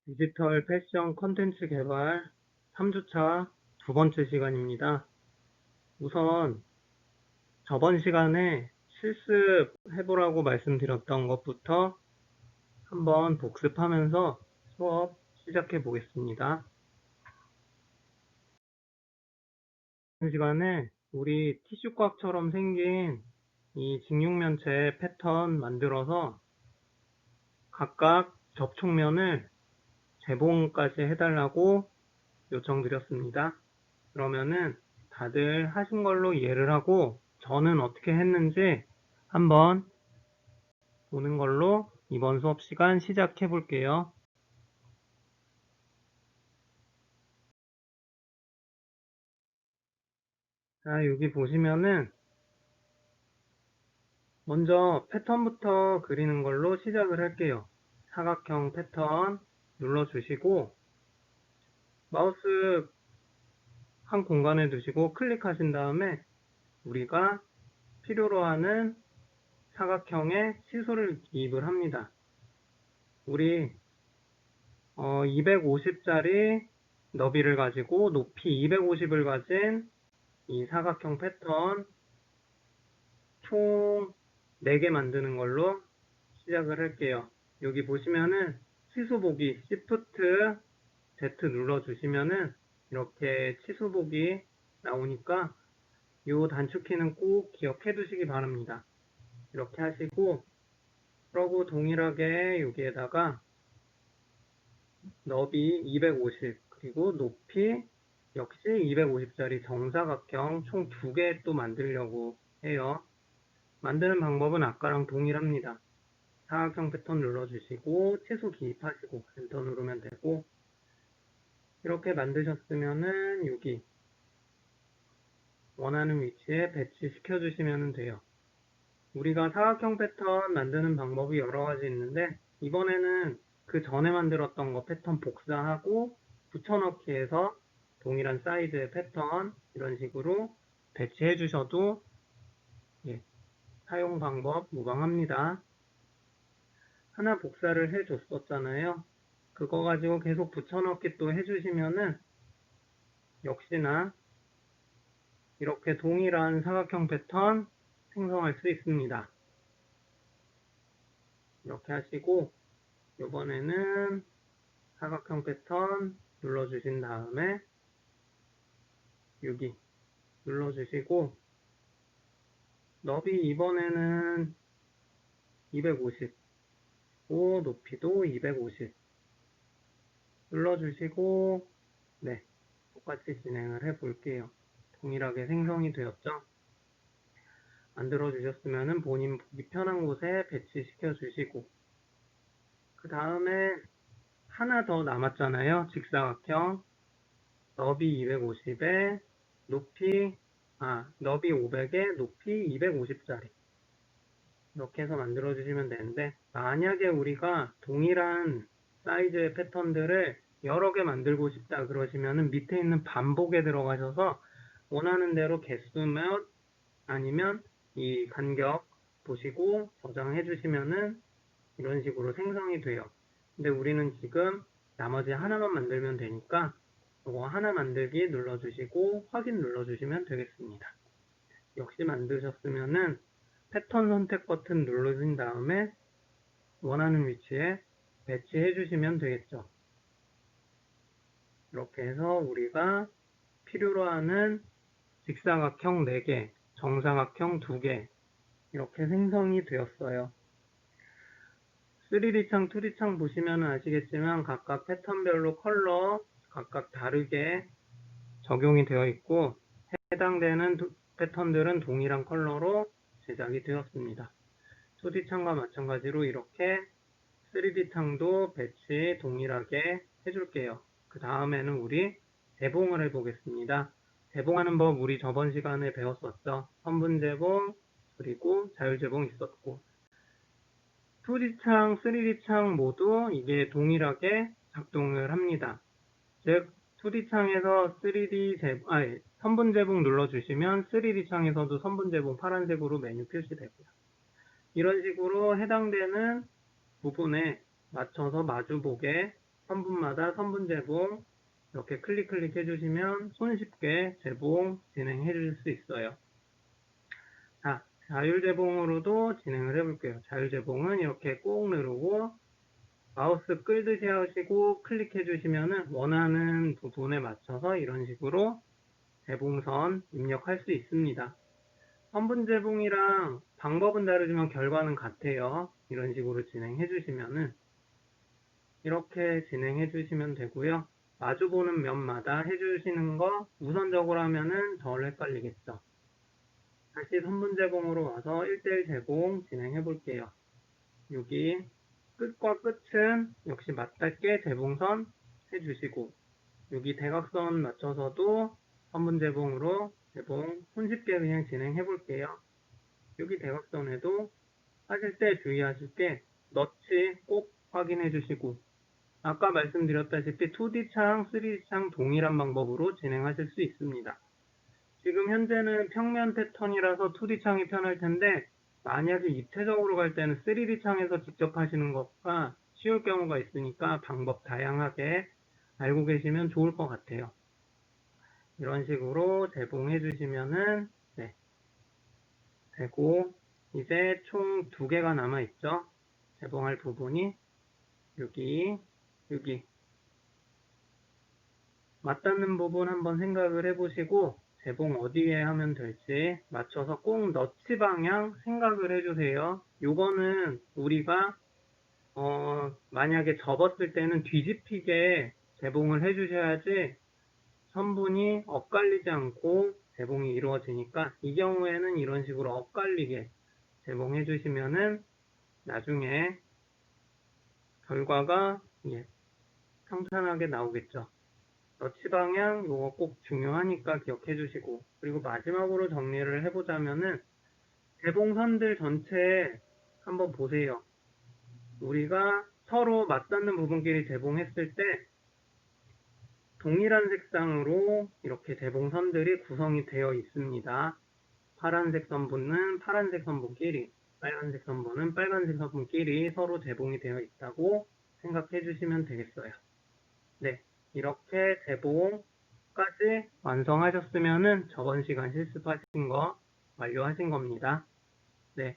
디지털 패션 콘텐츠 개발 3주차 두 번째 시간입니다. 우선 저번 시간에 실습해보라고 말씀드렸던 것부터 한번 복습하면서 수업 시작해 보겠습니다. 이번 시간에 우리 티슈곽처럼 생긴 이 직육면체 패턴 만들어서 각각 접촉면을 재봉까지 해달라고 요청드렸습니다. 그러면은 다들 하신 걸로 이해를 하고 저는 어떻게 했는지 한번 보는 걸로 이번 수업 시간 시작해 볼게요. 자, 여기 보시면은 먼저 패턴부터 그리는 걸로 시작을 할게요. 사각형 패턴 눌러주시고 마우스 한 공간에 두시고 클릭하신 다음에 우리가 필요로 하는 사각형에 시소를 기입을 합니다. 우리 250짜리 너비를 가지고 높이 250을 가진 이 사각형 패턴 총 4개 만드는 걸로 시작을 할게요. 여기 보시면은 치수 보기 Shift Z 눌러주시면은 이렇게 치수 보기 나오니까 이 단축키는 꼭 기억해 두시기 바랍니다. 이렇게 하시고 그러고 동일하게 여기에다가 너비 250 그리고 높이 역시 250짜리 정사각형 총 2개 또 만들려고 해요. 만드는 방법은 아까랑 동일합니다. 사각형 패턴 눌러주시고 치수 기입하시고 엔터 누르면 되고 이렇게 만드셨으면은 여기 원하는 위치에 배치시켜 주시면 돼요. 우리가 사각형 패턴 만드는 방법이 여러 가지 있는데 이번에는 그 전에 만들었던 거 패턴 복사하고 붙여넣기해서 동일한 사이즈의 패턴 이런 식으로 배치해 주셔도 사용 방법 무방합니다. 하나 복사를 해 줬었잖아요. 그거 가지고 계속 붙여넣기 또 해주시면은 역시나 이렇게 동일한 사각형 패턴 생성할 수 있습니다. 이렇게 하시고 이번에는 사각형 패턴 눌러주신 다음에 여기 눌러주시고 너비 이번에는 250 높이도 250 눌러주시고 네, 똑같이 진행을 해 볼게요. 동일하게 생성이 되었죠? 만들어 주셨으면 본인 보기 편한 곳에 배치시켜 주시고 그 다음에 하나 더 남았잖아요. 직사각형 너비 250에 너비 500에 높이 250짜리 이렇게 해서 만들어 주시면 되는데 만약에 우리가 동일한 사이즈의 패턴들을 여러 개 만들고 싶다 그러시면은 밑에 있는 반복에 들어가셔서 원하는 대로 개수면 아니면 이 간격 보시고 저장해 주시면은 이런 식으로 생성이 돼요. 근데 우리는 지금 나머지 하나만 만들면 되니까 이거 하나 만들기 눌러주시고 확인 눌러주시면 되겠습니다. 역시 만드셨으면은 패턴 선택 버튼 누르신 다음에 원하는 위치에 배치해 주시면 되겠죠. 이렇게 해서 우리가 필요로 하는 직사각형 4개, 정사각형 2개 이렇게 생성이 되었어요. 3D 창, 2D 창 보시면 아시겠지만 각각 패턴별로 컬러 각각 다르게 적용이 되어 있고 해당되는 패턴들은 동일한 컬러로 제작이 되었습니다. 2D 창과 마찬가지로 이렇게 3D 창도 배치 동일하게 해줄게요. 그 다음에는 우리 재봉을 해보겠습니다. 재봉하는 법 우리 저번 시간에 배웠었죠. 선분재봉 그리고 자율재봉 있었고 2D 창, 3D 창 모두 이게 동일하게 작동을 합니다. 즉 2D 창에서 선분재봉 눌러주시면 3D 창에서도 선분재봉 파란색으로 메뉴 표시되고요. 이런 식으로 해당되는 부분에 맞춰서 마주보게 선분마다 선분 재봉 이렇게 클릭 해주시면 손쉽게 재봉 진행해 주실 수 있어요. 자, 자율재봉으로도 진행을 해볼게요. 자율재봉은 이렇게 꾹 누르고 마우스 끌듯이 하시고 클릭해 주시면 원하는 부분에 맞춰서 이런 식으로 재봉선 입력할 수 있습니다. 선분재봉이랑 방법은 다르지만 결과는 같아요. 이런 식으로 진행해 주시면은 이렇게 진행해 주시면 되고요. 마주보는 면마다 해주시는 거 우선적으로 하면은 덜 헷갈리겠죠. 다시 선분재봉으로 와서 1:1 재봉 진행해 볼게요. 여기 끝과 끝은 역시 맞닿게 재봉선 해주시고 여기 대각선 맞춰서도 선분재봉으로 재봉 손쉽게 그냥 진행해 볼게요. 여기 대각선에도 하실 때 주의하실 게 너치 꼭 확인해 주시고 아까 말씀드렸다시피 2D창, 3D창 동일한 방법으로 진행하실 수 있습니다. 지금 현재는 평면 패턴이라서 2D창이 편할 텐데 만약에 입체적으로 갈 때는 3D창에서 직접 하시는 것과 쉬울 경우가 있으니까 방법 다양하게 알고 계시면 좋을 것 같아요. 이런 식으로 재봉해 주시면은 네, 되고 이제 총 2개가 남아있죠. 재봉할 부분이 여기 맞닿는 부분 한번 생각을 해보시고 재봉 어디에 하면 될지 맞춰서 꼭 너치 방향 생각을 해주세요. 요거는 우리가 만약에 접었을 때는 뒤집히게 재봉을 해주셔야지 선분이 엇갈리지 않고 재봉이 이루어지니까 이 경우에는 이런 식으로 엇갈리게 재봉해 주시면은 나중에 결과가 평탄하게 나오겠죠. 너치 방향 이거 꼭 중요하니까 기억해 주시고 그리고 마지막으로 정리를 해보자면은 재봉선들 전체 한번 보세요. 우리가 서로 맞닿는 부분끼리 재봉했을 때 동일한 색상으로 이렇게 재봉선들이 구성이 되어 있습니다. 파란색 선분은 파란색 선분끼리, 빨간색 선분은 빨간색 선분끼리 서로 재봉이 되어 있다고 생각해 주시면 되겠어요. 네, 이렇게 재봉까지 완성하셨으면은 저번 시간 실습하신 거 완료하신 겁니다. 네.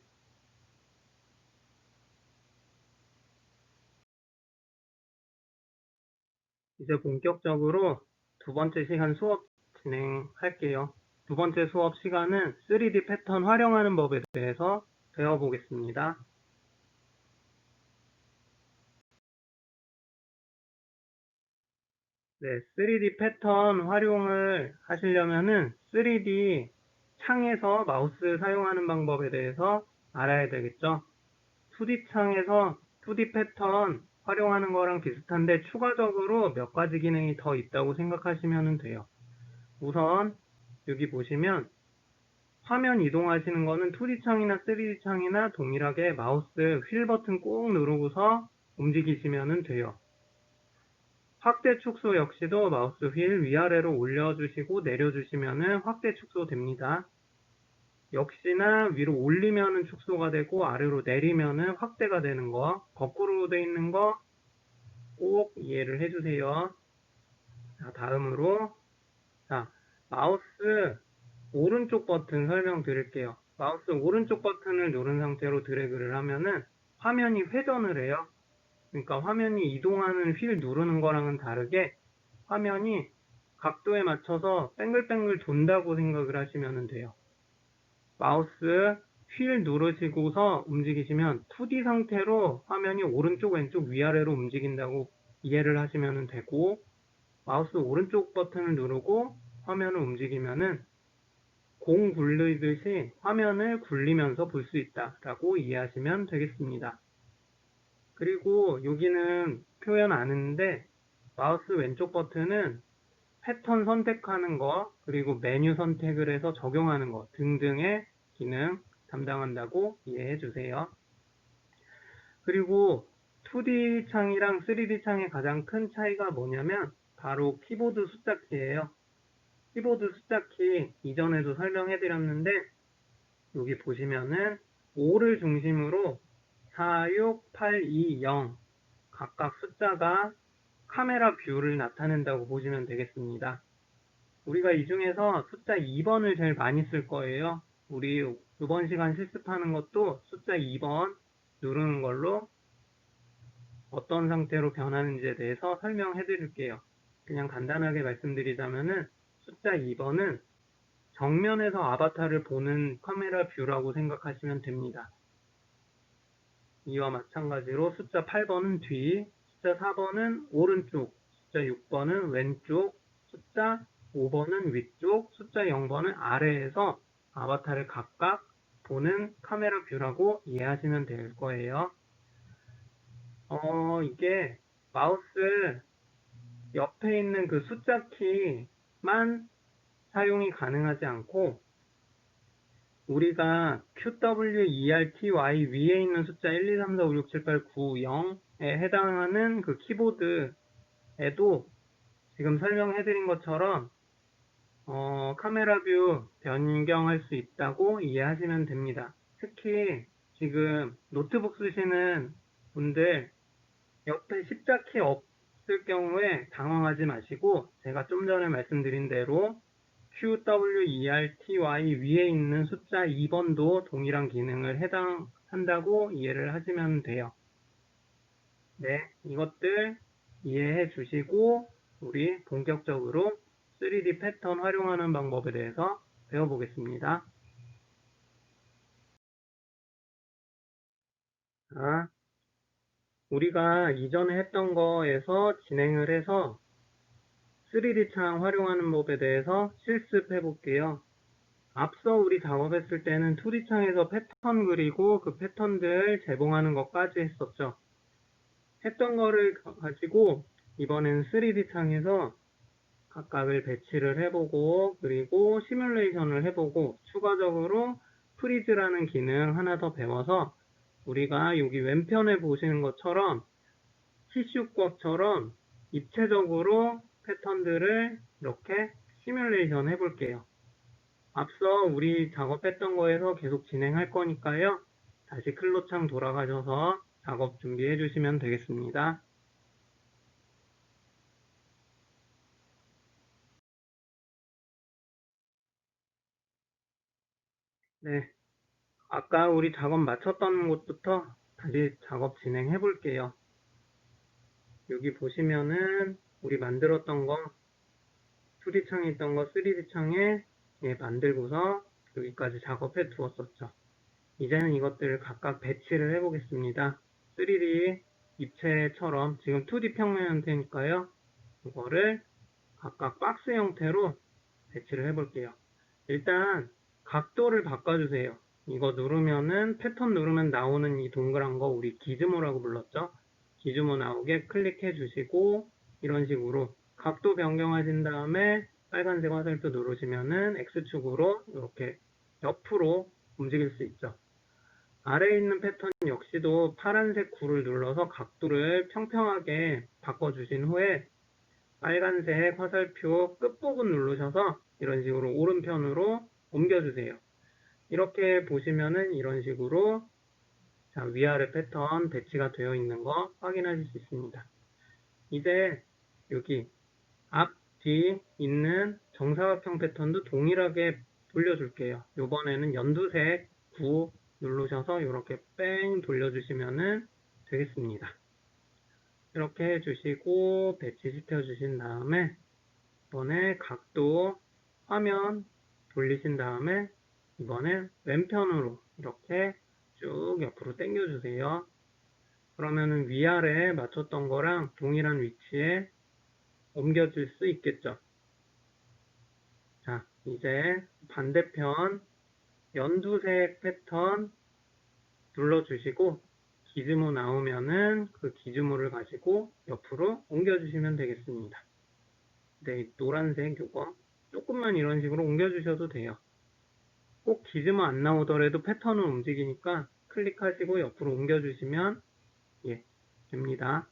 이제 본격적으로 두 번째 시간 수업 진행할게요. 두 번째 수업 시간은 3D 패턴 활용하는 법에 대해서 배워보겠습니다. 네, 3D 패턴 활용을 하시려면은 3D 창에서 마우스 사용하는 방법에 대해서 알아야 되겠죠. 2D 창에서 2D 패턴 활용하는 거랑 비슷한데 추가적으로 몇 가지 기능이 더 있다고 생각하시면 돼요. 우선 여기 보시면 화면 이동하시는 거는 2D 창이나 3D 창이나 동일하게 마우스 휠 버튼 꾹 누르고서 움직이시면 돼요. 확대 축소 역시도 마우스 휠 위아래로 올려주시고 내려주시면 확대 축소 됩니다. 역시나 위로 올리면 축소가 되고 아래로 내리면 확대가 되는 거 거꾸로 되어 있는 거 꼭 이해를 해주세요. 자, 다음으로 마우스 오른쪽 버튼 설명드릴게요. 마우스 오른쪽 버튼을 누른 상태로 드래그를 하면은 화면이 회전을 해요. 그러니까 화면이 이동하는 휠 누르는 거랑은 다르게 화면이 각도에 맞춰서 뱅글뱅글 돈다고 생각을 하시면 돼요. 마우스 휠 누르시고서 움직이시면 2D 상태로 화면이 오른쪽 왼쪽 위아래로 움직인다고 이해를 하시면 되고 마우스 오른쪽 버튼을 누르고 화면을 움직이면은 공 굴리듯이 화면을 굴리면서 볼 수 있다라고 이해하시면 되겠습니다. 그리고 여기는 표현 안 했는데 마우스 왼쪽 버튼은 패턴 선택하는 거 그리고 메뉴 선택을 해서 적용하는 거 등등의 기능 담당한다고 이해해 주세요. 그리고 2D 창이랑 3D 창의 가장 큰 차이가 뭐냐면 바로 키보드 숫자 키예요. 키보드 숫자 키 이전에도 설명해 드렸는데 여기 보시면은 5를 중심으로 4, 6, 8, 2, 0 각각 숫자가 카메라 뷰를 나타낸다고 보시면 되겠습니다. 우리가 이 중에서 숫자 2번을 제일 많이 쓸 거예요. 우리 이번 시간 실습하는 것도 숫자 2번 누르는 걸로 어떤 상태로 변하는지에 대해서 설명해 드릴게요. 그냥 간단하게 말씀드리자면은 숫자 2번은 정면에서 아바타를 보는 카메라 뷰라고 생각하시면 됩니다. 이와 마찬가지로 숫자 8번은 뒤, 숫자 4번은 오른쪽, 숫자 6번은 왼쪽, 숫자 5번은 위쪽, 숫자 0번은 아래에서 아바타를 각각 보는 카메라 뷰라고 이해하시면 될 거예요. 이게 마우스 옆에 있는 그 숫자 키만 사용이 가능하지 않고 우리가 QWERTY 위에 있는 숫자 1, 2, 3, 4, 5, 6, 7, 8, 9, 0에 해당하는 그 키보드에도 지금 설명해드린 것처럼 카메라 뷰 변경할 수 있다고 이해하시면 됩니다. 특히 지금 노트북 쓰시는 분들 옆에 십자키 없을 경우에 당황하지 마시고 제가 좀 전에 말씀드린 대로 QWERTY 위에 있는 숫자 2번도 동일한 기능을 해당한다고 이해를 하시면 돼요. 네, 이것들 이해해 주시고 우리 본격적으로 3D 패턴 활용하는 방법에 대해서 배워보겠습니다. 자, 우리가 이전에 했던 거에서 진행을 해서 3D 창 활용하는 법에 대해서 실습해 볼게요. 앞서 우리 작업했을 때는 2D 창에서 패턴 그리고 그 패턴들 제공하는 것까지 했었죠. 했던 거를 가지고 이번엔 3D 창에서 각각을 배치를 해보고 그리고 시뮬레이션을 해보고 추가적으로 프리즈라는 기능 하나 더 배워서 우리가 여기 왼편에 보시는 것처럼 티슈법처럼 입체적으로 패턴들을 이렇게 시뮬레이션 해볼게요. 앞서 우리 작업했던 거에서 계속 진행할 거니까요. 다시 클로창 돌아가셔서 작업 준비해 주시면 되겠습니다. 네, 아까 우리 작업 마쳤던 곳부터 다시 작업 진행해 볼게요. 여기 보시면은 우리 만들었던 거 2D 창에 있던 거 3D 창에 만들고서 여기까지 작업해 두었었죠. 이제는 이것들을 각각 배치를 해 보겠습니다. 3D 입체처럼 지금 2D 평면 형태니까요. 이거를 각각 박스 형태로 배치를 해 볼게요. 일단 각도를 바꿔주세요. 이거 누르면은 패턴 누르면 나오는 이 동그란 거 우리 기즈모라고 불렀죠. 기즈모 나오게 클릭해 주시고 이런 식으로 각도 변경하신 다음에 빨간색 화살표 누르시면은 X축으로 이렇게 옆으로 움직일 수 있죠. 아래에 있는 패턴 역시도 파란색 구를 눌러서 각도를 평평하게 바꿔주신 후에 빨간색 화살표 끝부분 누르셔서 이런 식으로 오른편으로 옮겨주세요. 이렇게 보시면은 이런 식으로 위아래 패턴 배치가 되어 있는 거 확인하실 수 있습니다. 이제 여기 앞, 뒤 있는 정사각형 패턴도 동일하게 돌려줄게요. 이번에는 연두색 9 누르셔서 이렇게 뺑 돌려주시면 되겠습니다. 이렇게 해주시고 배치시켜 주신 다음에 이번에 각도 화면 돌리신 다음에 이번에 왼편으로 이렇게 쭉 옆으로 당겨 주세요. 그러면은 위아래 맞췄던 거랑 동일한 위치에 옮겨질 수 있겠죠. 자, 이제 반대편 연두색 패턴 눌러주시고 기즈모 나오면은 그 기즈모를 가지고 옆으로 옮겨주시면 되겠습니다. 네, 노란색 요거 조금만 이런 식으로 옮겨주셔도 돼요. 꼭 기즈모 안 나오더라도 패턴은 움직이니까 클릭하시고 옆으로 옮겨주시면 됩니다.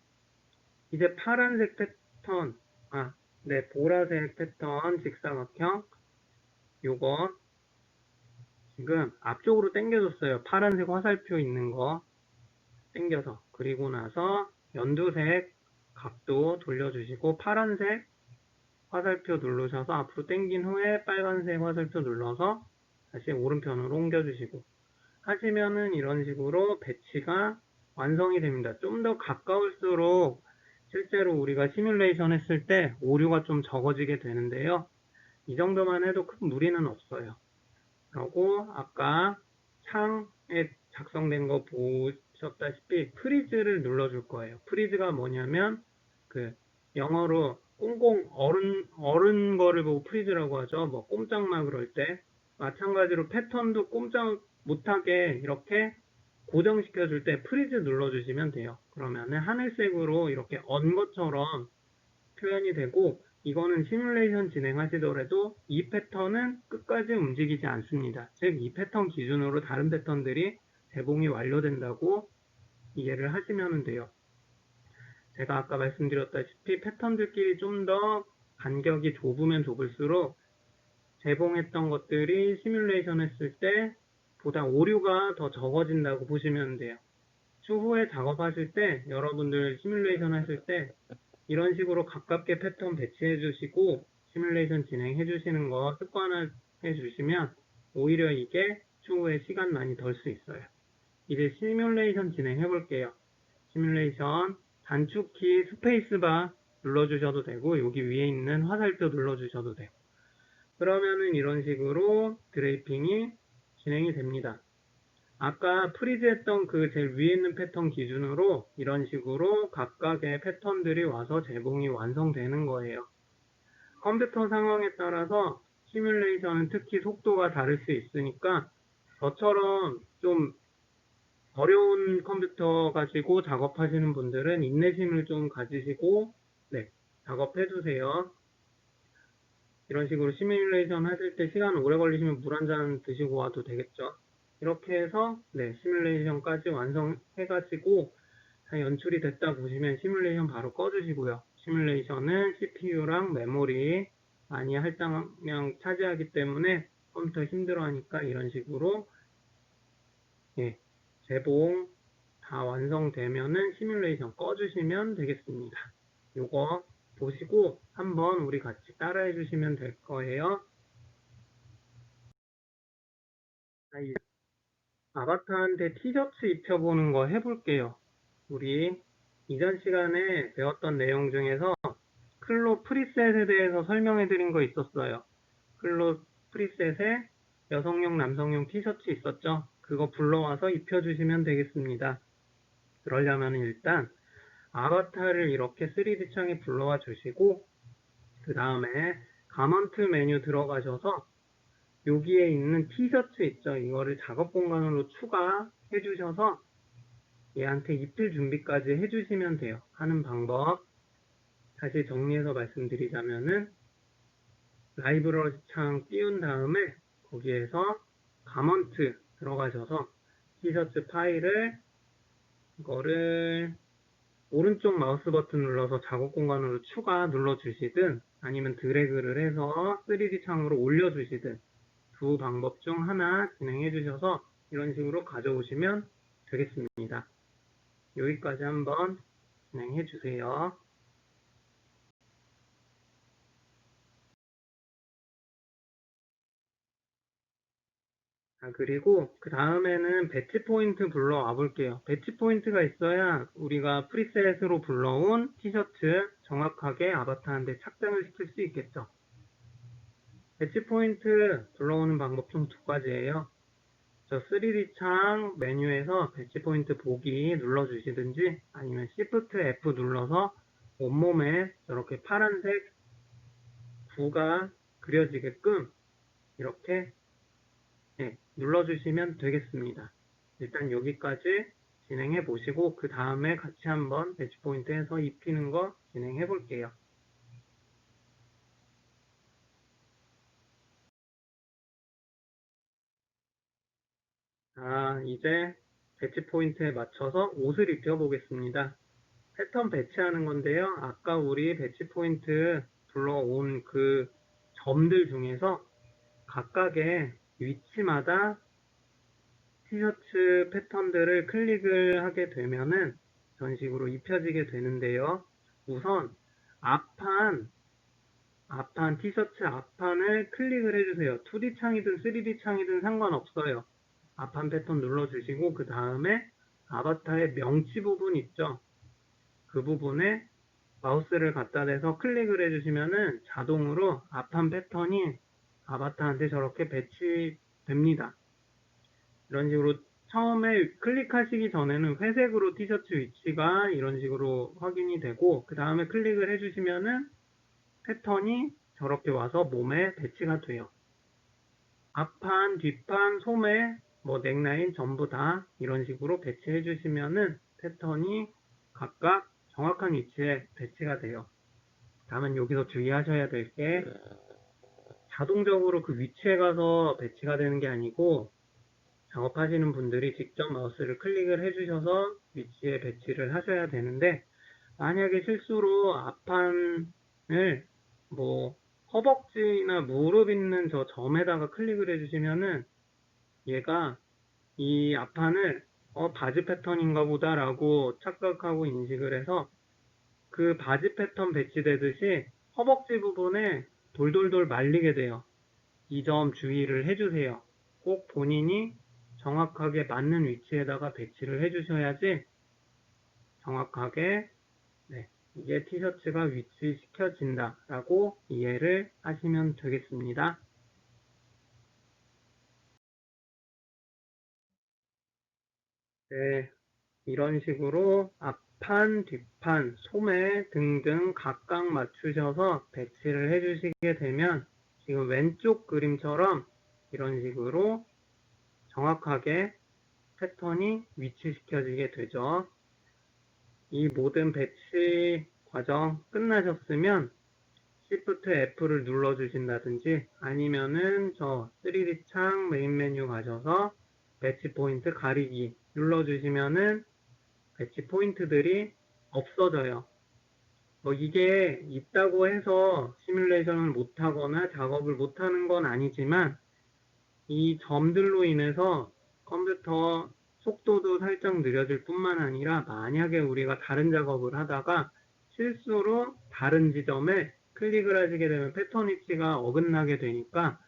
이제 파란색 패턴, 네, 보라색 패턴 직사각형 요거 지금 앞쪽으로 당겨줬어요. 파란색 화살표 있는 거 당겨서. 그리고 나서 연두색 각도 돌려주시고 파란색 화살표 누르셔서 앞으로 당긴 후에 빨간색 화살표 눌러서 다시 오른편으로 옮겨주시고 하시면은 이런 식으로 배치가 완성이 됩니다. 좀 더 가까울수록 실제로 우리가 시뮬레이션 했을 때 오류가 좀 적어지게 되는데요. 이 정도만 해도 큰 무리는 없어요. 그리고 아까 창에 작성된 거 보셨다시피 프리즈를 눌러줄 거예요. 프리즈가 뭐냐면 그 영어로 꽁꽁 얼은 거를 보고 프리즈라고 하죠. 뭐 꼼짝마 그럴 때 마찬가지로 패턴도 꼼짝 못하게 이렇게 고정시켜 줄 때 프리즈 눌러주시면 돼요. 그러면은 하늘색으로 이렇게 언 것처럼 표현이 되고 이거는 시뮬레이션 진행하시더라도 이 패턴은 끝까지 움직이지 않습니다. 즉 이 패턴 기준으로 다른 패턴들이 재봉이 완료된다고 이해를 하시면 돼요. 제가 아까 말씀드렸다시피 패턴들끼리 좀 더 간격이 좁으면 좁을수록 재봉했던 것들이 시뮬레이션 했을 때 보다 오류가 더 적어진다고 보시면 돼요. 추후에 작업하실 때 여러분들 시뮬레이션 하실 때 이런 식으로 가깝게 패턴 배치해 주시고 시뮬레이션 진행해 주시는 거 습관화해 주시면 오히려 이게 추후에 시간 많이 덜 수 있어요. 이제 시뮬레이션 진행해 볼게요. 시뮬레이션 단축키 스페이스바 눌러주셔도 되고 여기 위에 있는 화살표 눌러주셔도 돼요. 그러면은 이런 식으로 드레이핑이 진행이 됩니다. 아까 프리즈 했던 그 제일 위에 있는 패턴 기준으로 이런 식으로 각각의 패턴들이 와서 재봉이 완성되는 거예요. 컴퓨터 상황에 따라서 시뮬레이션은 특히 속도가 다를 수 있으니까 저처럼 좀 어려운 컴퓨터 가지고 작업하시는 분들은 인내심을 좀 가지시고 작업해 주세요. 이런 식으로 시뮬레이션 하실 때 시간 오래 걸리시면 물 한 잔 드시고 와도 되겠죠. 이렇게 해서 시뮬레이션까지 완성해가지고 다 연출이 됐다 보시면 시뮬레이션 바로 꺼주시고요. 시뮬레이션은 CPU랑 메모리 많이 할당량 차지하기 때문에 컴퓨터 힘들어하니까 이런 식으로 재봉 다 완성되면은 시뮬레이션 꺼주시면 되겠습니다. 요거 보시고 한번 우리 같이 따라해 주시면 될 거예요. 아바타한테 티셔츠 입혀보는 거 해볼게요. 우리 이전 시간에 배웠던 내용 중에서 클로 프리셋에 대해서 설명해 드린 거 있었어요. 클로 프리셋에 여성용, 남성용 티셔츠 있었죠? 그거 불러와서 입혀주시면 되겠습니다. 그러려면 일단 아바타를 이렇게 3D 창에 불러와 주시고 그 다음에 가먼트 메뉴 들어가셔서 여기에 있는 티셔츠 있죠? 이거를 작업 공간으로 추가해 주셔서 얘한테 입힐 준비까지 해주시면 돼요. 하는 방법 다시 정리해서 말씀드리자면은 라이브러리 창 띄운 다음에 거기에서 가먼트 들어가셔서 티셔츠 파일을 이거를 오른쪽 마우스 버튼 눌러서 작업 공간으로 추가 눌러주시든 아니면 드래그를 해서 3D 창으로 올려주시든 두 방법 중 하나 진행해 주셔서 이런 식으로 가져오시면 되겠습니다. 여기까지 한번 진행해 주세요. 그리고 그 다음에는 배치 포인트 불러와 볼게요. 배치 포인트가 있어야 우리가 프리셋으로 불러온 티셔츠 정확하게 아바타한테 착장을 시킬 수 있겠죠. 배치 포인트 불러오는 방법 총 두 가지예요. 저 3D 창 메뉴에서 배치 포인트 보기 눌러주시든지 아니면 Shift F 눌러서 온몸에 저렇게 파란색 구가 그려지게끔 이렇게 눌러주시면 되겠습니다. 일단 여기까지 진행해 보시고 그 다음에 같이 한번 배치 포인트 해서 입히는 거 진행해 볼게요. 이제 배치 포인트에 맞춰서 옷을 입혀 보겠습니다. 패턴 배치하는 건데요. 아까 우리 배치 포인트 불러온 그 점들 중에서 각각의 위치마다 티셔츠 패턴들을 클릭을 하게 되면은 이런 식으로 입혀지게 되는데요. 우선 앞판 티셔츠 앞판을 클릭을 해주세요. 2D 창이든 3D 창이든 상관없어요. 앞판 패턴 눌러주시고 그 다음에 아바타의 명치 부분 있죠? 그 부분에 마우스를 갖다 대서 클릭을 해주시면은 자동으로 앞판 패턴이 아바타한테 저렇게 배치됩니다. 이런 식으로 처음에 클릭하시기 전에는 회색으로 티셔츠 위치가 이런 식으로 확인이 되고 그 다음에 클릭을 해주시면은 패턴이 저렇게 와서 몸에 배치가 돼요. 앞판, 뒷판, 소매, 뭐 넥라인 전부 다 이런 식으로 배치해 주시면은 패턴이 각각 정확한 위치에 배치가 돼요. 다만 여기서 주의하셔야 될 게 자동적으로 그 위치에 가서 배치가 되는 게 아니고 작업하시는 분들이 직접 마우스를 클릭을 해주셔서 위치에 배치를 하셔야 되는데 만약에 실수로 앞판을 뭐 허벅지나 무릎 있는 저 점에다가 클릭을 해주시면은 얘가 이 앞판을 바지 패턴인가 보다라고 착각하고 인식을 해서 그 바지 패턴 배치되듯이 허벅지 부분에 돌돌돌 말리게 돼요. 이 점 주의를 해주세요. 꼭 본인이 정확하게 맞는 위치에다가 배치를 해주셔야지 정확하게 이게 티셔츠가 위치시켜진다라고 이해를 하시면 되겠습니다. 네, 이런 식으로 앞판, 뒷판, 소매 등등 각각 맞추셔서 배치를 해주시게 되면 지금 왼쪽 그림처럼 이런 식으로 정확하게 패턴이 위치시켜지게 되죠. 이 모든 배치 과정 끝나셨으면 Shift F를 눌러주신다든지 아니면은 저 3D 창 메인 메뉴 가셔서 배치 포인트 가리기 눌러주시면은 배치 포인트들이 없어져요. 뭐 이게 있다고 해서 시뮬레이션을 못하거나 작업을 못하는 건 아니지만 이 점들로 인해서 컴퓨터 속도도 살짝 느려질 뿐만 아니라 만약에 우리가 다른 작업을 하다가 실수로 다른 지점에 클릭을 하시게 되면 패턴 위치가 어긋나게 되니까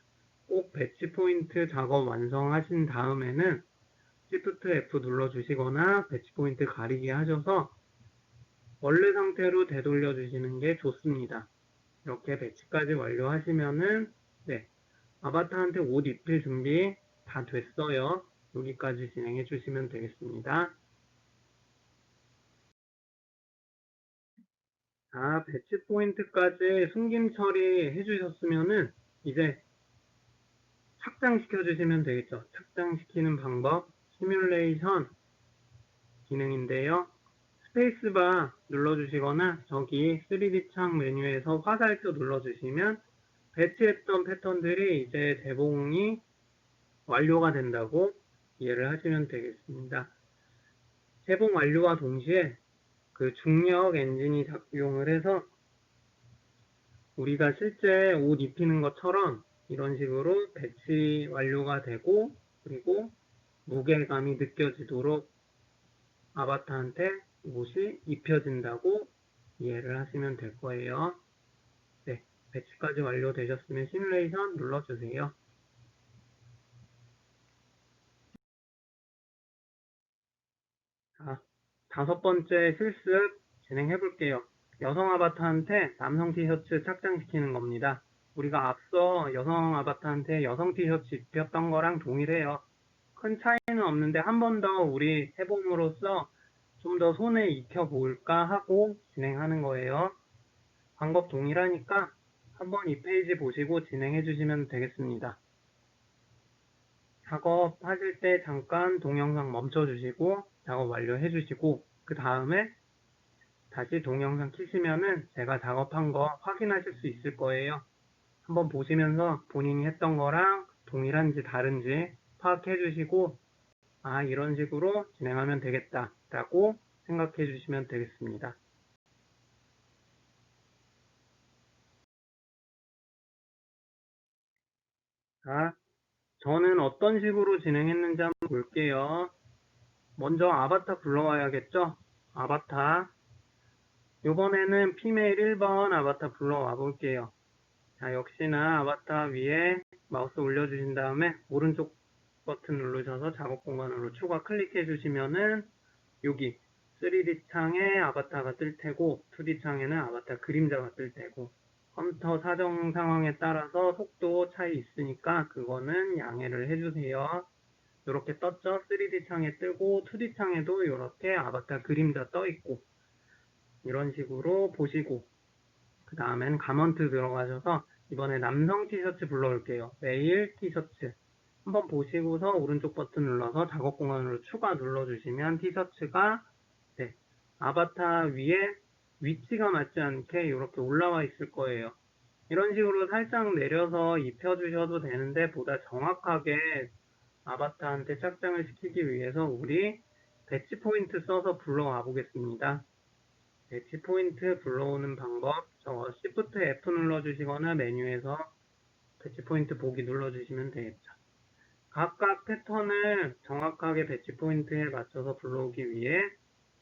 꼭 배치 포인트 작업 완성하신 다음에는 Shift F 눌러주시거나 배치 포인트 가리기 하셔서 원래 상태로 되돌려 주시는 게 좋습니다. 이렇게 배치까지 완료하시면은 아바타한테 옷 입힐 준비 다 됐어요. 여기까지 진행해 주시면 되겠습니다. 자, 배치 포인트까지 숨김 처리해 주셨으면은 이제 착장시켜 주시면 되겠죠. 착장시키는 방법, 시뮬레이션 기능인데요. 스페이스바 눌러주시거나 저기 3D 창 메뉴에서 화살표 눌러주시면 배치했던 패턴들이 이제 재봉이 완료가 된다고 이해를 하시면 되겠습니다. 재봉 완료와 동시에 그 중력 엔진이 작용을 해서 우리가 실제 옷 입히는 것처럼 이런 식으로 배치 완료가 되고 그리고 무게감이 느껴지도록 아바타한테 옷이 입혀진다고 이해를 하시면 될 거예요. 네, 배치까지 완료되셨으면 시뮬레이션 눌러주세요. 자, 5번째 실습 진행해 볼게요. 여성 아바타한테 남성 티셔츠 착장시키는 겁니다. 우리가 앞서 여성 아바타한테 여성 티셔츠 입혔던 거랑 동일해요. 큰 차이는 없는데 한 번 더 우리 해봄으로써 좀 더 손에 익혀볼까 하고 진행하는 거예요. 방법 동일하니까 한번 이 페이지 보시고 진행해 주시면 되겠습니다. 작업하실 때 잠깐 동영상 멈춰 주시고 작업 완료해 주시고 그 다음에 다시 동영상 켜시면은 제가 작업한 거 확인하실 수 있을 거예요. 한번 보시면서 본인이 했던 거랑 동일한지 다른지 파악해 주시고 아 이런 식으로 진행하면 되겠다 라고 생각해 주시면 되겠습니다. 자, 저는 어떤 식으로 진행했는지 한번 볼게요. 먼저 아바타 불러와야겠죠? 아바타 이번에는 피메일 1번 아바타 불러와 볼게요. 자, 역시나 아바타 위에 마우스 올려주신 다음에 오른쪽 버튼 누르셔서 작업 공간으로 추가 클릭해 주시면은 여기 3D 창에 아바타가 뜰 테고 2D 창에는 아바타 그림자가 뜰 테고 컴퓨터 사정 상황에 따라서 속도 차이 있으니까 그거는 양해를 해주세요. 이렇게 떴죠? 3D 창에 뜨고 2D 창에도 이렇게 아바타 그림자 떠 있고 이런 식으로 보시고 그 다음엔 가먼트 들어가셔서 이번에 남성 티셔츠 불러올게요. 메일 티셔츠 한번 보시고서 오른쪽 버튼 눌러서 작업 공간으로 추가 눌러주시면 티셔츠가 네, 아바타 위에 위치가 맞지 않게 이렇게 올라와 있을 거예요. 이런 식으로 살짝 내려서 입혀주셔도 되는데 보다 정확하게 아바타한테 착장을 시키기 위해서 우리 배치 포인트 써서 불러와 보겠습니다. 배치 포인트 불러오는 방법, Shift F 눌러주시거나 메뉴에서 배치 포인트 보기 눌러주시면 되겠죠. 각각 패턴을 정확하게 배치 포인트에 맞춰서 불러오기 위해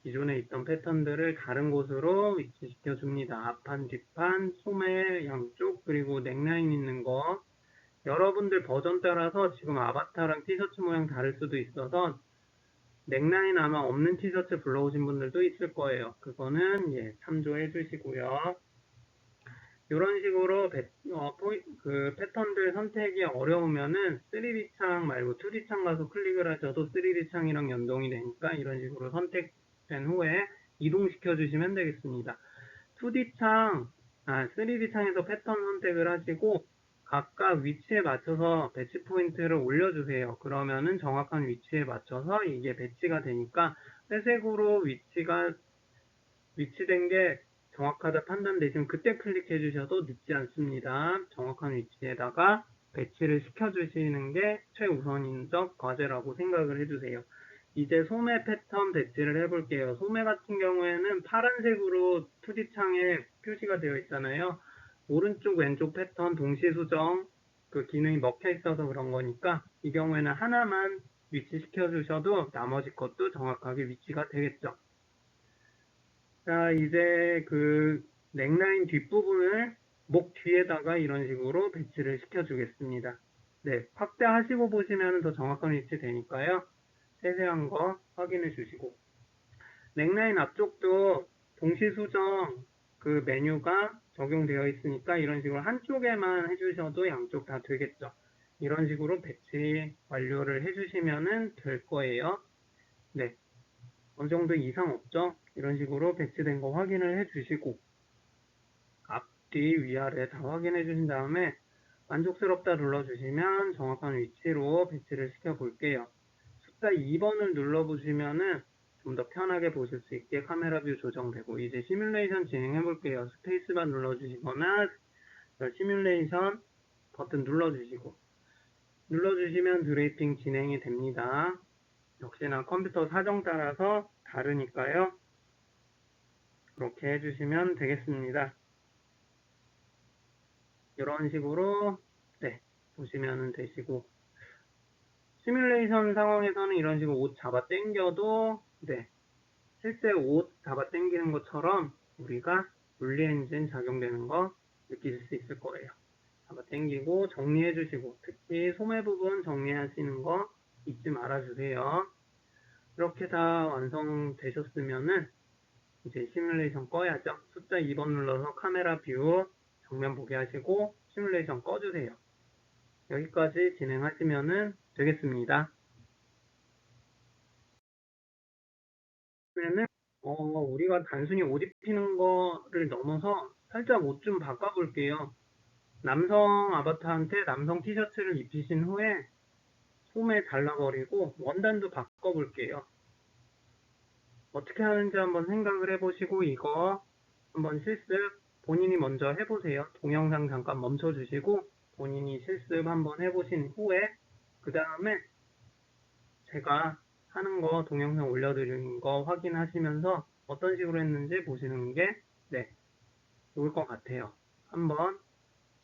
기존에 있던 패턴들을 다른 곳으로 위치시켜 줍니다. 앞판, 뒷판, 소매 양쪽, 그리고 넥라인 있는 거. 여러분들 버전 따라서 지금 아바타랑 티셔츠 모양 다를 수도 있어서 넥라인 아마 없는 티셔츠 불러오신 분들도 있을 거예요. 그거는 참조해 주시고요. 이런 식으로 그 패턴들 선택이 어려우면은 3D 창 말고 2D 창 가서 클릭을 하셔도 3D 창이랑 연동이 되니까 이런 식으로 선택된 후에 이동시켜 주시면 되겠습니다. 2D 창, 3D 창에서 패턴 선택을 하시고 각각 위치에 맞춰서 배치 포인트를 올려주세요. 그러면은 정확한 위치에 맞춰서 이게 배치가 되니까 회색으로 위치된 게 정확하다 판단되시면 그때 클릭해 주셔도 늦지 않습니다. 정확한 위치에다가 배치를 시켜주시는 게 최우선적 과제라고 생각을 해주세요. 이제 소매 패턴 배치를 해볼게요. 소매 같은 경우에는 파란색으로 2D 창에 표시가 되어 있잖아요. 오른쪽 왼쪽 패턴 동시 수정 그 기능이 먹혀 있어서 그런 거니까 이 경우에는 하나만 위치시켜 주셔도 나머지 것도 정확하게 위치가 되겠죠. 자, 이제 그 넥라인 뒷부분을 목 뒤에다가 이런 식으로 배치를 시켜주겠습니다. 네, 확대하시고 보시면 더 정확한 위치 되니까요. 세세한 거 확인해 주시고. 넥라인 앞쪽도 동시 수정 그 메뉴가 적용되어 있으니까 이런 식으로 한쪽에만 해주셔도 양쪽 다 되겠죠. 이런 식으로 배치 완료를 해주시면 될 거예요. 네. 어느 정도 이상 없죠? 이런 식으로 배치된 거 확인을 해주시고 앞뒤 위아래 다 확인해 주신 다음에 만족스럽다 눌러주시면 정확한 위치로 배치를 시켜 볼게요. 숫자 2번을 눌러보시면은 좀 더 편하게 보실 수 있게 카메라 뷰 조정되고 이제 시뮬레이션 진행해 볼게요. 스페이스바 눌러주시거나 시뮬레이션 버튼 눌러주시면 드레이핑 진행이 됩니다. 역시나 컴퓨터 사정 따라서 다르니까요. 그렇게 해주시면 되겠습니다. 이런 식으로 보시면 되시고 시뮬레이션 상황에서는 이런 식으로 옷 잡아 당겨도 실제 옷 잡아 당기는 것처럼 우리가 물리 엔진 작용되는 거 느끼실 수 있을 거예요. 잡아 당기고 정리해 주시고 특히 소매 부분 정리하시는 거 잊지 말아 주세요. 이렇게 다 완성되셨으면은 이제 시뮬레이션 꺼야죠. 숫자 2번 눌러서 카메라 뷰 정면 보게 하시고 시뮬레이션 꺼주세요. 여기까지 진행하시면 되겠습니다. 그러면은 우리가 단순히 옷 입히는 거를 넘어서 살짝 옷 좀 바꿔볼게요. 남성 아바타한테 남성 티셔츠를 입히신 후에 소매 잘라버리고 원단도 바꿔볼게요. 어떻게 하는지 한번 생각을 해보시고 이거 한번 실습 본인이 먼저 해보세요. 동영상 잠깐 멈춰주시고 본인이 실습 한번 해보신 후에 그 다음에 제가 하는 거 동영상 올려드린 거 확인하시면서 어떤 식으로 했는지 보시는 게 좋을 것 같아요. 한번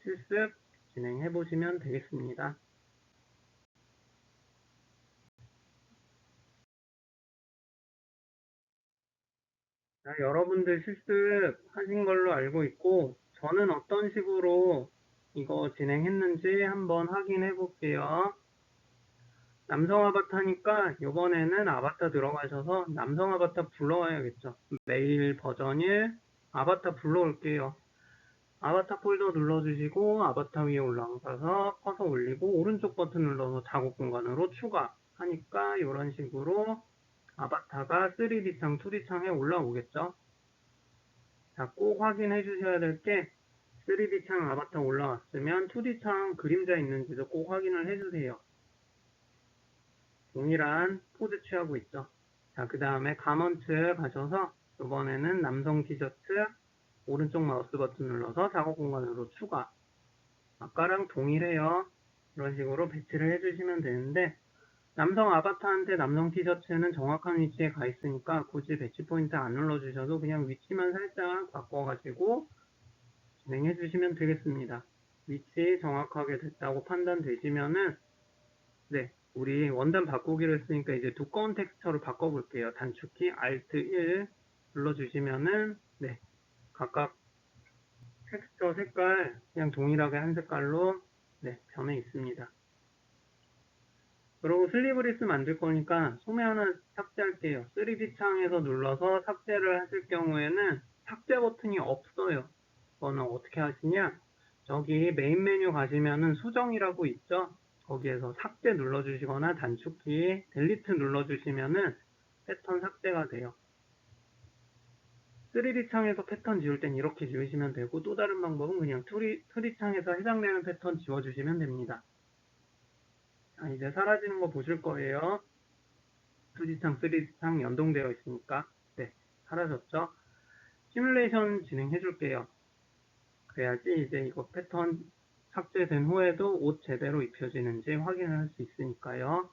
실습 진행해 보시면 되겠습니다. 자, 여러분들 실습하신 걸로 알고 있고, 저는 어떤 식으로 이거 진행했는지 한번 확인해 볼게요. 남성 아바타니까 이번에는 아바타 들어가셔서 남성 아바타 불러와야겠죠. 메일 버전 1 아바타 불러올게요. 아바타 폴더 눌러주시고 아바타 위에 올라가서 커서 올리고 오른쪽 버튼 눌러서 작업 공간으로 추가하니까 이런 식으로 아바타가 3D 창, 2D 창에 올라오겠죠. 자, 꼭 확인해 주셔야 될 게 3D 창 아바타 올라왔으면 2D 창 그림자 있는지도 꼭 확인을 해주세요. 동일한 포즈 취하고 있죠. 자, 그 다음에 가먼트 가셔서 이번에는 남성 티셔츠 오른쪽 마우스 버튼 눌러서 작업 공간으로 추가. 아까랑 동일해요. 이런 식으로 배치를 해주시면 되는데 남성 아바타한테 남성 티셔츠는 정확한 위치에 가 있으니까 굳이 배치 포인트 안 눌러주셔도 그냥 위치만 살짝 바꿔가지고 진행해 주시면 되겠습니다. 위치 정확하게 됐다고 판단되시면은 네, 우리 원단 바꾸기로 했으니까 이제 두꺼운 텍스처로 바꿔볼게요. 단축키 Alt 1 눌러주시면은 네, 각각 텍스처 색깔 그냥 동일하게 한 색깔로 네, 변해 있습니다. 그리고 슬리브리스 만들 거니까 소매 하나 삭제할게요. 3D 창에서 눌러서 삭제를 하실 경우에는 삭제 버튼이 없어요. 그거는 어떻게 하시냐? 저기 메인 메뉴 가시면은 수정이라고 있죠? 거기에서 삭제 눌러주시거나 단축키 델리트 눌러주시면은 패턴 삭제가 돼요. 3D 창에서 패턴 지울 땐 이렇게 지우시면 되고 또 다른 방법은 그냥 2D 창에서 해당되는 패턴 지워주시면 됩니다. 자, 이제 사라지는 거 보실 거예요. 2D 창, 3D 창 연동되어 있으니까 네, 사라졌죠? 시뮬레이션 진행해 줄게요. 그래야지 이제 이거 패턴 삭제된 후에도 옷 제대로 입혀지는지 확인을 할 수 있으니까요.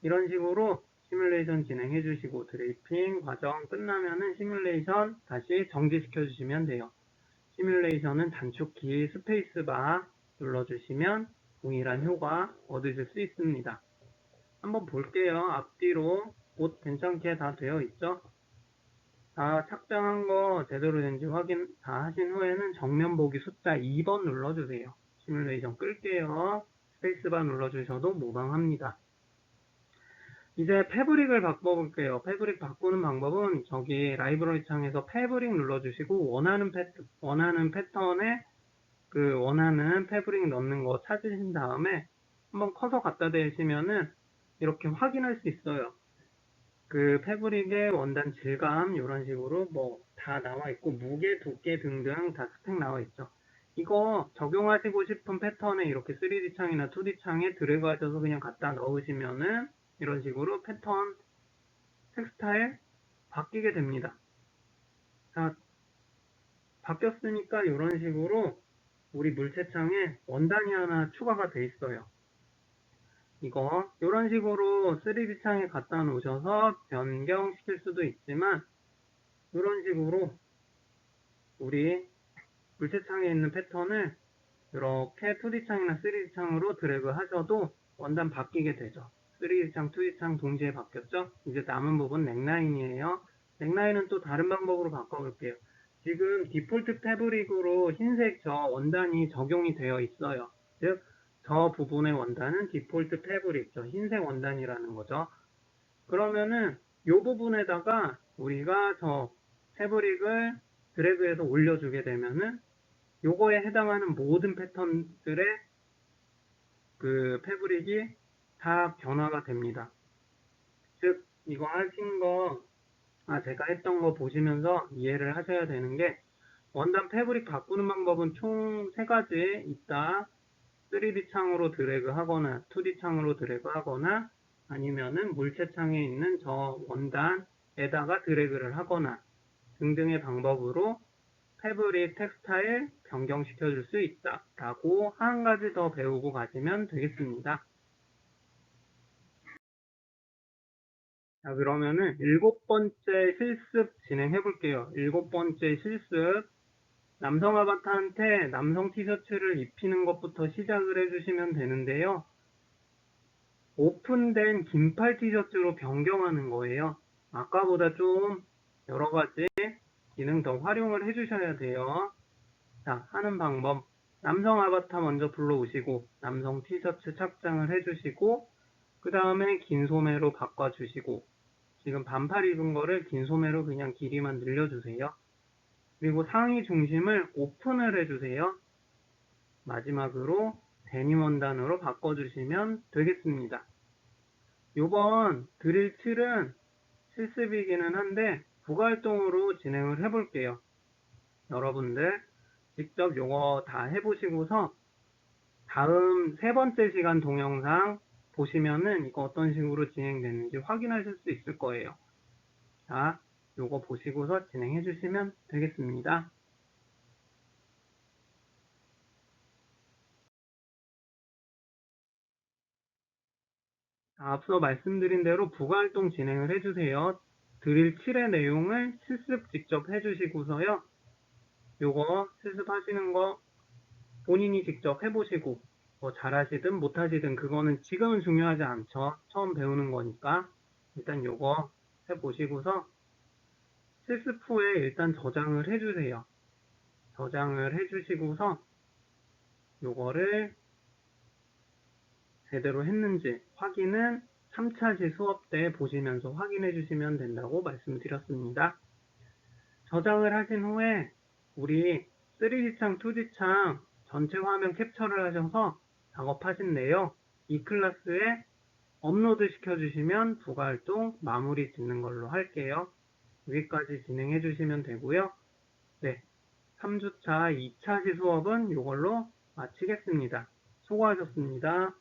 이런 식으로 시뮬레이션 진행해 주시고 드레이핑 과정 끝나면은 시뮬레이션 다시 정지시켜 주시면 돼요. 시뮬레이션은 단축키 스페이스바 눌러주시면 동일한 효과 얻으실 수 있습니다. 한번 볼게요. 앞뒤로 옷 괜찮게 다 되어 있죠? 다 착장한 거 제대로 된지 확인 다 하신 후에는 정면 보기 숫자 2번 눌러주세요. 시뮬레이션 끌게요. 스페이스바 눌러주셔도 무방합니다. 이제 패브릭을 바꿔볼게요. 패브릭 바꾸는 방법은 저기 라이브러리 창에서 패브릭 눌러주시고 원하는 패턴에 그 원하는 패브릭 넣는 거 찾으신 다음에 한번 커서 갖다 대시면은 이렇게 확인할 수 있어요. 그 패브릭의 원단 질감 이런 식으로 뭐 다 나와 있고 무게, 두께 등등 다 스펙 나와 있죠. 이거 적용하시고 싶은 패턴에 이렇게 3D 창이나 2D 창에 드래그 하셔서 그냥 갖다 넣으시면은 이런 식으로 패턴 텍스타일 바뀌게 됩니다. 자, 바뀌었으니까 이런 식으로 우리 물체창에 원단이 하나 추가가 돼 있어요. 이거 이런 식으로 3D 창에 갖다 놓으셔서 변경시킬 수도 있지만 이런 식으로 우리 물체창에 있는 패턴을 이렇게 2D 창이나 3D 창으로 드래그 하셔도 원단 바뀌게 되죠. 3D 창, 2D 창 동시에 바뀌었죠? 이제 남은 부분 넥라인이에요. 넥라인은 또 다른 방법으로 바꿔볼게요. 지금 디폴트 패브릭으로 흰색 저 원단이 적용이 되어 있어요. 즉, 저 부분의 원단은 디폴트 패브릭, 저 흰색 원단이라는 거죠. 그러면은 이 부분에다가 우리가 저 패브릭을 드래그해서 올려주게 되면은 요거에 해당하는 모든 패턴들의 그 패브릭이 다 변화가 됩니다. 즉, 이거 하신 거, 제가 했던 거 보시면서 이해를 하셔야 되는 게 원단 패브릭 바꾸는 방법은 총 3가지 있다. 3D 창으로 드래그 하거나 2D 창으로 드래그 하거나 아니면은 물체 창에 있는 저 원단에다가 드래그를 하거나 등등의 방법으로 패브릭 텍스타일 변경시켜 줄 수 있다 라고 한 가지 더 배우고 가시면 되겠습니다. 자, 그러면은 7번째 실습 진행해 볼게요. 7번째 실습 남성 아바타한테 남성 티셔츠를 입히는 것부터 시작을 해주시면 되는데요. 오픈된 긴팔 티셔츠로 변경하는 거예요. 아까보다 좀 여러 가지 기능 더 활용을 해주셔야 돼요. 자, 하는 방법. 남성 아바타 먼저 불러오시고, 남성 티셔츠 착장을 해주시고, 그 다음에 긴 소매로 바꿔주시고, 지금 반팔 입은 거를 긴 소매로 그냥 길이만 늘려주세요. 그리고 상의 중심을 오픈을 해주세요. 마지막으로 데님 원단으로 바꿔주시면 되겠습니다. 요번 드릴 7은 실습이기는 한데 부가활동으로 진행을 해볼게요. 여러분들 직접 요거 다 해보시고서 다음 세 번째 시간 동영상 보시면은 이거 어떤 식으로 진행되는지 확인하실 수 있을 거예요. 자, 요거 보시고서 진행해 주시면 되겠습니다. 앞서 말씀드린 대로 부가활동 진행을 해주세요. 드릴 7의 내용을 실습 직접 해주시고서요. 요거 실습하시는 거 본인이 직접 해보시고 뭐 잘하시든 못하시든 그거는 지금은 중요하지 않죠. 처음 배우는 거니까 일단 요거 해보시고서 실습 후에 일단 저장을 해주세요. 저장을 해주시고서 요거를 제대로 했는지 확인은 3차 시 수업 때 보시면서 확인해 주시면 된다고 말씀드렸습니다. 저장을 하신 후에 우리 3D 창, 2D 창 전체 화면 캡처를 하셔서 작업하신대요. 이 클래스에 업로드 시켜주시면 부가활동 마무리 짓는 걸로 할게요. 여기까지 진행해 주시면 되고요. 네, 3주차 2차 시 수업은 이걸로 마치겠습니다. 수고하셨습니다.